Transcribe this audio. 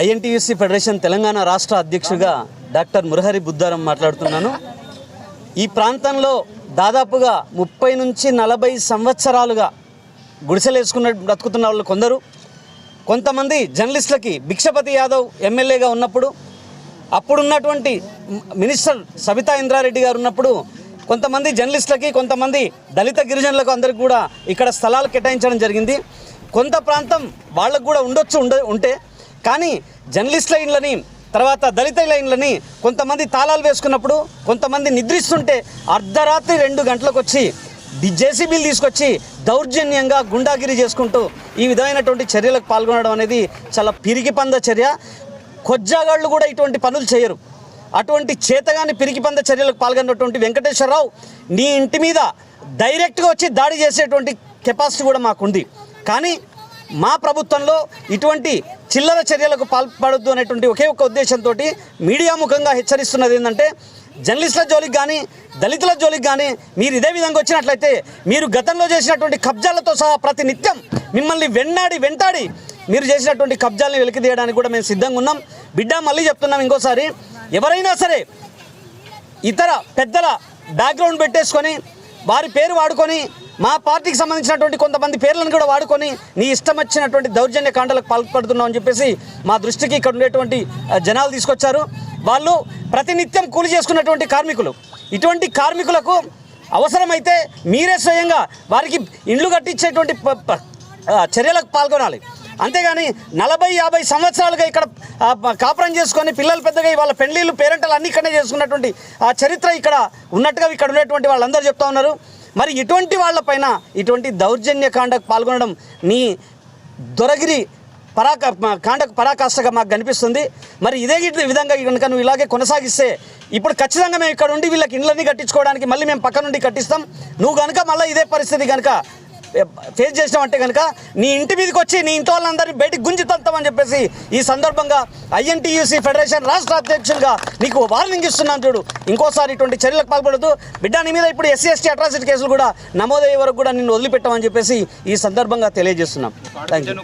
INTUC federation Telangana రాష్ట్ర అధ్యక్షుడిగా doctor Murahari Buddaram మాట్లాడుతున్నాను. ఈ ప్రాంతంలో దాదాపుగా 30 నుంచి 40 సంవత్సరాలుగా గుడిసెలేసుకున్న బ్రతుకుతున్న వాళ్ళు కొంతమంది జర్నలిస్టులకి భిక్షపతి యాదవ్ ఎమ్మెల్యేగా ఉన్నప్పుడు, అప్పుడున్నటువంటి మినిస్టర్ సబితా ఇంద్రారెడ్డి గారు ఉన్నప్పుడు కొంతమంది జర్నలిస్టులకి, కొంతమంది దళిత గిరిజనులకు అందరికి కూడా ఇక్కడ స్థలాలు కేటాయించడం జరిగింది. కొంత ప్రాంతం వాళ్ళకు కూడా ఉంటే కానీ జర్నలిస్టుల ఇండ్లని, తర్వాత దళితుల ఇండ్లని కొంతమంది తాళాలు వేసుకున్నప్పుడు, కొంతమంది నిద్రిస్తుంటే అర్ధరాత్రి 2 గంటలకు వచ్చి జేసీబీలు తీసుకొచ్చి దౌర్జన్యంగా గుండాగిరి చేసుకుంటూ ఈ విధమైనటువంటి చర్యలకు పాల్గొనడం అనేది చాలా పిరికిపంద చర్య. కొజ్జాగాళ్ళు కూడా ఇటువంటి పనులు చేయరు. అటువంటి చేతగాని పిరికిపంద చర్యలకు పాల్గొన్నటువంటి వెంకటేశ్వరరావు, నీ ఇంటి మీద డైరెక్ట్గా వచ్చి దాడి చేసేటువంటి కెపాసిటీ కూడా మాకుంది. కానీ మా ప్రభుత్వంలో ఇటువంటి చిల్లర చర్యలకు పాల్పడొద్దు అనేటువంటి ఒకే ఒక ఉద్దేశంతో మీడియా ముఖంగా హెచ్చరిస్తున్నది ఏంటంటే, జర్నలిస్టుల జోలికి కానీ దళితుల జోలికి కానీ మీరు ఇదే విధంగా వచ్చినట్లయితే మీరు గతంలో చేసినటువంటి కబ్జాలతో సహా ప్రతి నిత్యం మిమ్మల్ని వెంటాడి మీరు చేసినటువంటి కబ్జాలను వెలికితీయడానికి కూడా మేము సిద్ధంగా ఉన్నాం. బిడ్డ, మళ్ళీ చెప్తున్నాం ఇంకోసారి, ఎవరైనా సరే ఇతర పెద్దల బ్యాక్గ్రౌండ్ పెట్టేసుకొని వారి పేరు వాడుకొని మా పార్టీకి సంబంధించినటువంటి కొంతమంది పేర్లను కూడా వాడుకొని నీ ఇష్టం వచ్చినటువంటి దౌర్జన్య కాండలకు పాల్పడుతున్నావు అని చెప్పేసి మా దృష్టికి ఇక్కడ ఉండేటువంటి జనాలు తీసుకొచ్చారు. వాళ్ళు ప్రతినిత్యం కూలి చేసుకున్నటువంటి కార్మికులు. ఇటువంటి కార్మికులకు అవసరమైతే మీరే స్వయంగా వారికి ఇండ్లు కట్టించేటువంటి చర్యలకు పాల్గొనాలి. అంతేగాని 40-50 సంవత్సరాలుగా ఇక్కడ కాపురం చేసుకొని పిల్లలు పెద్దగా వాళ్ళ పెళ్లిళ్ళు పేరెంటలు అన్ని ఇక్కడనే చేసుకున్నటువంటి ఆ చరిత్ర ఇక్కడ ఉన్నట్టుగా ఇక్కడ ఉండేటువంటి వాళ్ళందరూ చెప్తా ఉన్నారు. మరి ఇటువంటి వాళ్ళపైన ఇటువంటి దౌర్జన్యకాండకు పాల్గొనడం నీ దొరగిరి కాండకు పరాకాష్ఠగా మాకు కనిపిస్తుంది. మరి ఇదే విధంగా కనుక నువ్వు ఇలాగే కొనసాగిస్తే ఇప్పుడు ఖచ్చితంగా మేము ఇక్కడ ఉండి వీళ్ళకి ఇండ్లన్నీ కట్టించుకోవడానికి మళ్ళీ మేము పక్క నుండి కట్టిస్తాం. నువ్వు కనుక మళ్ళీ ఇదే పరిస్థితి కనుక ఫేస్ చేసినామంటే కనుక నీ ఇంటి మీదకి వచ్చి నీ ఇంటి వాళ్ళందరినీ బయటికి గుంజి తంతామని చెప్పేసి ఈ సందర్భంగా ఐఎన్టీయూసీ ఫెడరేషన్ రాష్ట్ర అధ్యక్షులుగా నీకు వార్నింగ్ ఇస్తున్నాను. చూడు, ఇంకోసారి ఇటువంటి చర్యలకు పాల్పడదు బిడ్డ. నీ మీద ఇప్పుడు SC/ST అట్రాసిటీ కేసులు కూడా నమోదయ్యే వరకు కూడా నిన్ను వదిలిపెట్టామని చెప్పేసి ఈ సందర్భంగా తెలియజేస్తున్నాం. Thank you.